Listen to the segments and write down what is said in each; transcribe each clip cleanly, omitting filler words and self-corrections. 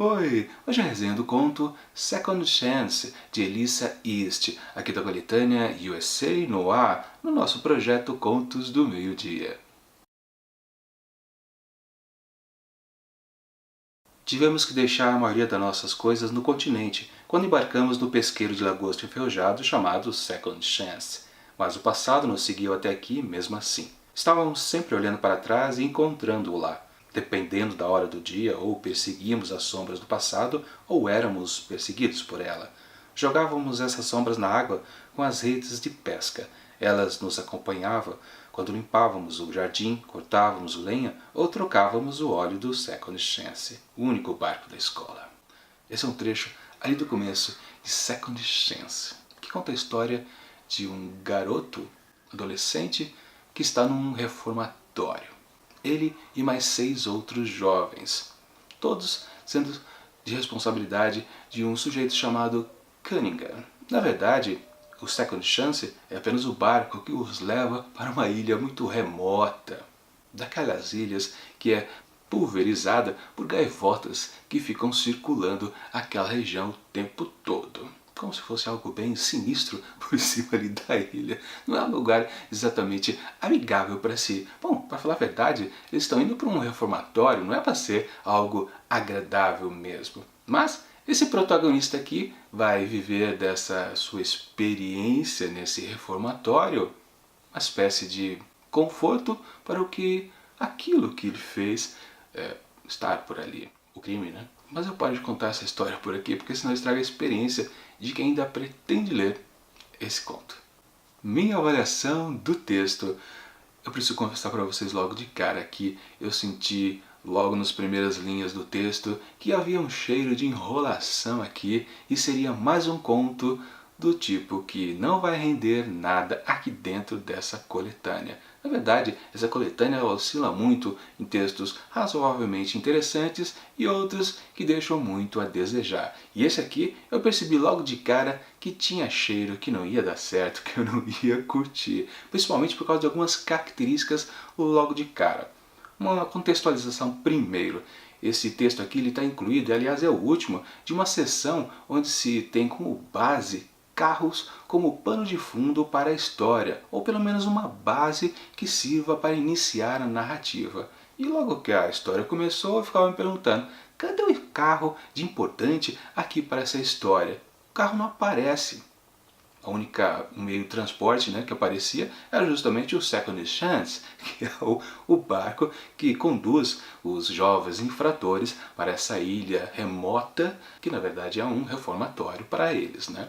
Oi, hoje é a resenha do conto Second Chance, de Elissa East, aqui da coletânea USA no ar, no nosso projeto Contos do Meio-Dia. Tivemos que deixar a maioria das nossas coisas no continente, quando embarcamos no pesqueiro de lagosta enferrujado chamado Second Chance. Mas o passado nos seguiu até aqui mesmo assim. Estávamos sempre olhando para trás e encontrando-o lá. Dependendo da hora do dia, ou perseguíamos as sombras do passado, ou éramos perseguidos por ela. Jogávamos essas sombras na água com as redes de pesca. Elas nos acompanhavam quando limpávamos o jardim, cortávamos lenha ou trocávamos o óleo do Second Chance, o único barco da escola. Esse é um trecho ali do começo de Second Chance, que conta a história de um garoto, adolescente, que está num reformatório. Ele e mais 6 outros jovens, todos sendo de responsabilidade de um sujeito chamado Cunningham. Na verdade, o Second Chance é apenas o barco que os leva para uma ilha muito remota, daquelas ilhas que é pulverizada por gaivotas que ficam circulando aquela região o tempo todo. Como se fosse algo bem sinistro por cima ali da ilha. Não é um lugar exatamente amigável para si. Bom, para falar a verdade, eles estão indo para um reformatório, não é para ser algo agradável mesmo. Mas esse protagonista aqui vai viver dessa sua experiência nesse reformatório uma espécie de conforto para aquilo que ele fez estar por ali. O crime, né? Mas eu paro de contar essa história por aqui, porque senão estraga a experiência de quem ainda pretende ler esse conto. Minha avaliação do texto. Eu preciso confessar para vocês logo de cara que eu senti logo nas primeiras linhas do texto que havia um cheiro de enrolação aqui e seria mais um conto do tipo que não vai render nada aqui dentro dessa coletânea. Na verdade, essa coletânea oscila muito em textos razoavelmente interessantes e outros que deixam muito a desejar. E esse aqui eu percebi logo de cara que tinha cheiro que não ia dar certo, que eu não ia curtir. Principalmente por causa de algumas características logo de cara. Uma contextualização primeiro. Esse texto aqui está incluído, aliás é o último, de uma seção onde se tem como base carros como pano de fundo para a história, ou pelo menos uma base que sirva para iniciar a narrativa. E logo que a história começou, eu ficava me perguntando, cadê o carro de importante aqui para essa história? O carro não aparece. A única meio de transporte, né, que aparecia era justamente o Second Chance, que é o barco que conduz os jovens infratores para essa ilha remota, que na verdade é um reformatório para eles, né?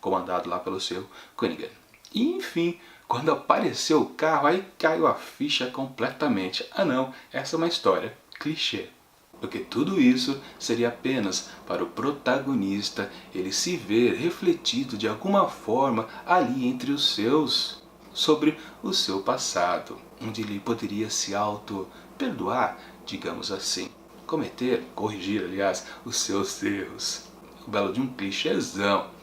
Comandado lá pelo seu Cunningham. E enfim, quando apareceu o carro, aí caiu a ficha completamente. Ah não, essa é uma história clichê. Porque tudo isso seria apenas para o protagonista ele se ver refletido de alguma forma ali entre os seus, sobre o seu passado, onde ele poderia se auto-perdoar, digamos assim, corrigir aliás, os seus erros. O belo de um clichêzão.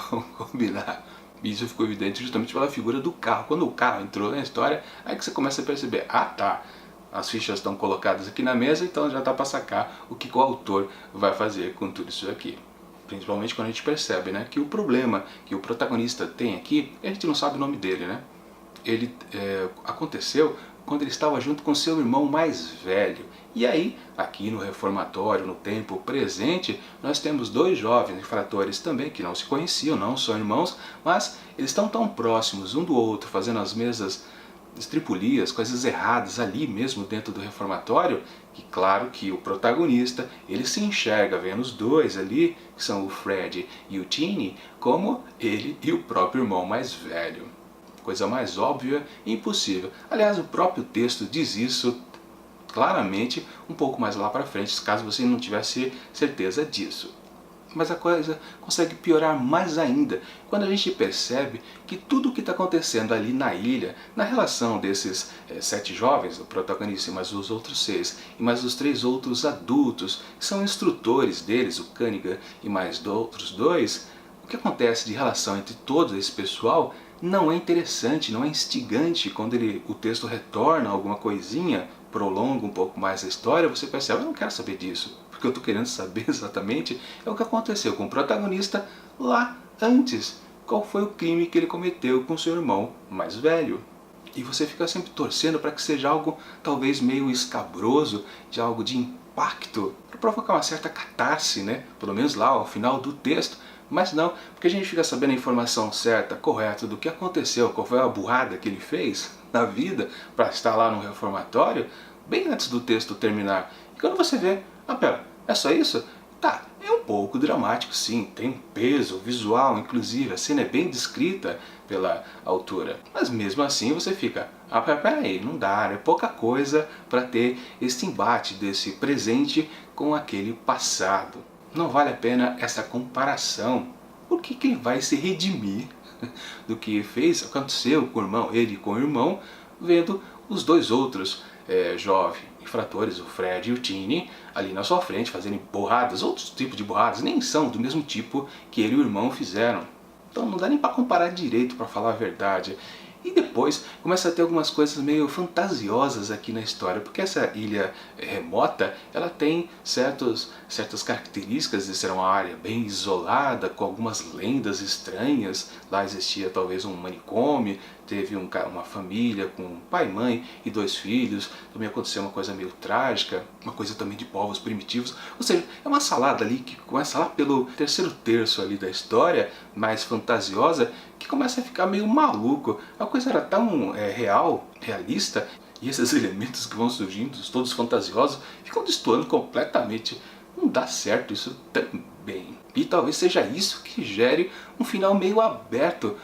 Vamos combinar. Isso ficou evidente justamente pela figura do carro. Quando o carro entrou na história, aí que você começa a perceber, ah tá, as fichas estão colocadas aqui na mesa, então já dá para sacar o que o autor vai fazer com tudo isso aqui. Principalmente quando a gente percebe, né, que o problema que o protagonista tem aqui, a gente não sabe o nome dele, né? Ele aconteceu quando ele estava junto com seu irmão mais velho. E aí, aqui no reformatório, no tempo presente, nós temos 2 jovens infratores também que não se conheciam, não são irmãos, mas eles estão tão próximos um do outro, fazendo as mesmas estripulias, coisas erradas ali mesmo dentro do reformatório, que claro que o protagonista, ele se enxerga vendo os 2 ali, que são o Fred e o Tini, como ele e o próprio irmão mais velho. Coisa mais óbvia e impossível. Aliás, o próprio texto diz isso claramente um pouco mais lá para frente, caso você não tivesse certeza disso. Mas a coisa consegue piorar mais ainda quando a gente percebe que tudo o que está acontecendo ali na ilha, na relação desses 7 jovens, o protagonista e mais os outros 6, e mais os 3 outros adultos, que são instrutores deles, o Cunningham e mais outros 2, o que acontece de relação entre todo esse pessoal não é interessante, não é instigante. Quando o texto retorna alguma coisinha, prolonga um pouco mais a história, você percebe, eu não quero saber disso. porque eu tô querendo saber exatamente é o que aconteceu com o protagonista lá antes. Qual foi o crime que ele cometeu com seu irmão mais velho? E você fica sempre torcendo para que seja algo talvez meio escabroso, de algo de impacto, para provocar uma certa catarse, né? Pelo menos lá ao final do texto. Mas não, porque a gente fica sabendo a informação certa, correta do que aconteceu, qual foi a burrada que ele fez na vida para estar lá no reformatório, bem antes do texto terminar. E quando você vê, ah pera, é só isso? Tá, é um pouco dramático sim, tem um peso visual, inclusive a cena é bem descrita pela autora. Mas mesmo assim você fica, ah peraí, não dá, é pouca coisa para ter esse embate desse presente com aquele passado. Não vale a pena essa comparação. Por que ele vai se redimir do que fez, aconteceu com o irmão, ele com o irmão, vendo os dois outros jovens infratores, o Fred e o Tini, ali na sua frente fazendo burradas, outros tipos de burradas, nem são do mesmo tipo que ele e o irmão fizeram. Então não dá nem para comparar direito, para falar a verdade. E depois começa a ter algumas coisas meio fantasiosas aqui na história, porque essa ilha remota, ela tem certas características de ser uma área bem isolada, com algumas lendas estranhas. Lá existia talvez um manicômio, teve uma família com pai, mãe e 2 filhos, também aconteceu uma coisa meio trágica, uma coisa também de povos primitivos, ou seja, é uma salada ali que começa lá pelo terceiro terço ali da história, mais fantasiosa, que começa a ficar meio maluco. A coisa era tão realista, e esses elementos que vão surgindo, todos fantasiosos, ficam destoando completamente. Não dá certo isso também. E talvez seja isso que gere um final meio aberto.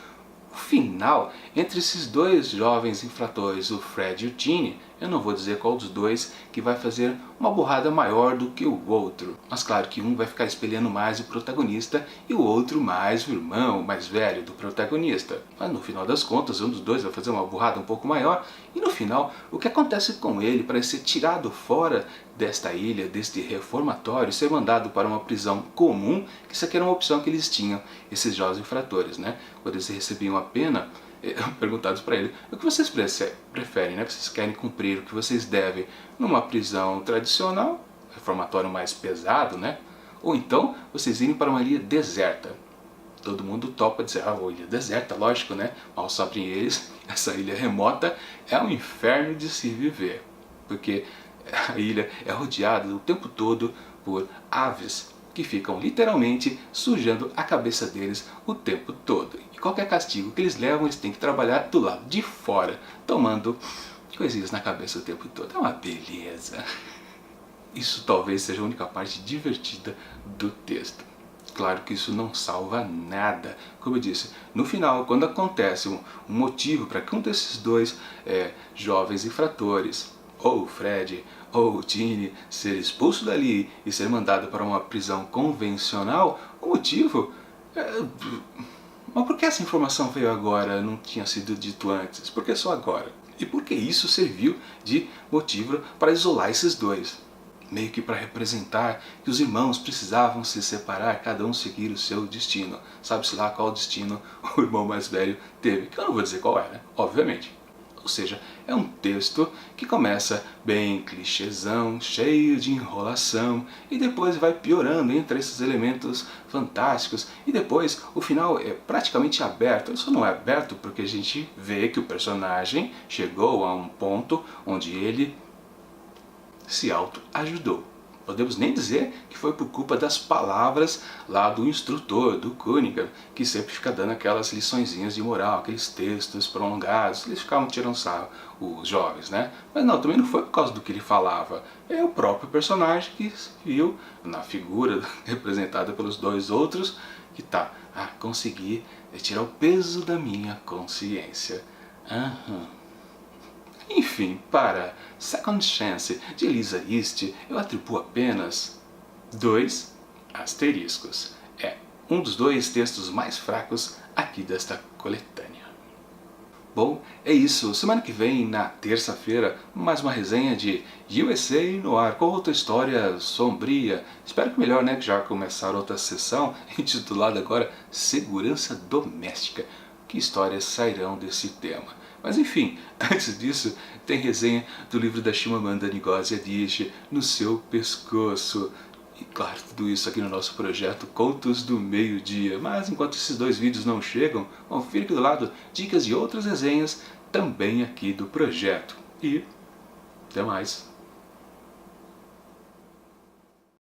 O final entre esses dois jovens infratores, o Fred e o Tini, eu não vou dizer qual dos dois que vai fazer uma burrada maior do que o outro. Mas claro que um vai ficar espelhando mais o protagonista e o outro mais o irmão mais velho do protagonista. Mas no final das contas, um dos dois vai fazer uma burrada um pouco maior e no final, o que acontece com ele para ser tirado fora desta ilha, deste reformatório, ser mandado para uma prisão comum, que isso aqui era uma opção que eles tinham, esses jovens infratores, né? Quando eles recebiam a pena, perguntados para ele, o que vocês preferem, né? Vocês querem cumprir o que vocês devem numa prisão tradicional, reformatório mais pesado, né? Ou então vocês irem para uma ilha deserta. Todo mundo topa dizer, ah, ilha deserta, lógico, né? Mal sabem eles, essa ilha remota é um inferno de se viver, porque a ilha é rodeada o tempo todo por aves que ficam literalmente sujando a cabeça deles o tempo todo. E qualquer castigo que eles levam, eles têm que trabalhar do lado de fora, tomando coisinhas na cabeça o tempo todo. É uma beleza. Isso talvez seja a única parte divertida do texto. Claro que isso não salva nada. Como eu disse, no final, quando acontece um motivo para que um desses dois jovens infratores, ou o Fred ou o Tini, ser expulso dali e ser mandado para uma prisão convencional, o motivo mas por que essa informação veio agora, não tinha sido dito antes? Por que só agora? E por que isso serviu de motivo para isolar esses dois? Meio que para representar que os irmãos precisavam se separar, cada um seguir o seu destino. Sabe-se lá qual destino o irmão mais velho teve, que eu não vou dizer qual é, né? Obviamente. Ou seja, é um texto que começa bem clichêzão, cheio de enrolação, e depois vai piorando entre esses elementos fantásticos, e depois o final é praticamente aberto. Isso não é aberto porque a gente vê que o personagem chegou a um ponto onde ele se autoajudou. Podemos nem dizer que foi por culpa das palavras lá do instrutor, do Cunningham, que sempre fica dando aquelas liçõezinhas de moral, aqueles textos prolongados, eles ficavam tirando sarro, os jovens, né? Mas não, também não foi por causa do que ele falava, é o próprio personagem que viu na figura representada pelos dois outros, que tá, consegui tirar o peso da minha consciência. Enfim, para Second Chance de Elisa East, eu atribuo apenas 2 asteriscos. É um dos 2 textos mais fracos aqui desta coletânea. Bom, é isso. Semana que vem, na terça-feira, mais uma resenha de USA no ar, com outra história sombria. Espero que melhor, né? Que já começaram outra sessão, intitulada agora Segurança Doméstica. Que histórias sairão desse tema? Mas enfim, antes disso, tem resenha do livro da Chimamanda Ngozi Adichie, No Seu Pescoço. E claro, tudo isso aqui no nosso projeto Contos do Meio-Dia. Mas enquanto esses dois vídeos não chegam, confira aqui do lado dicas de outras resenhas também aqui do projeto. E até mais!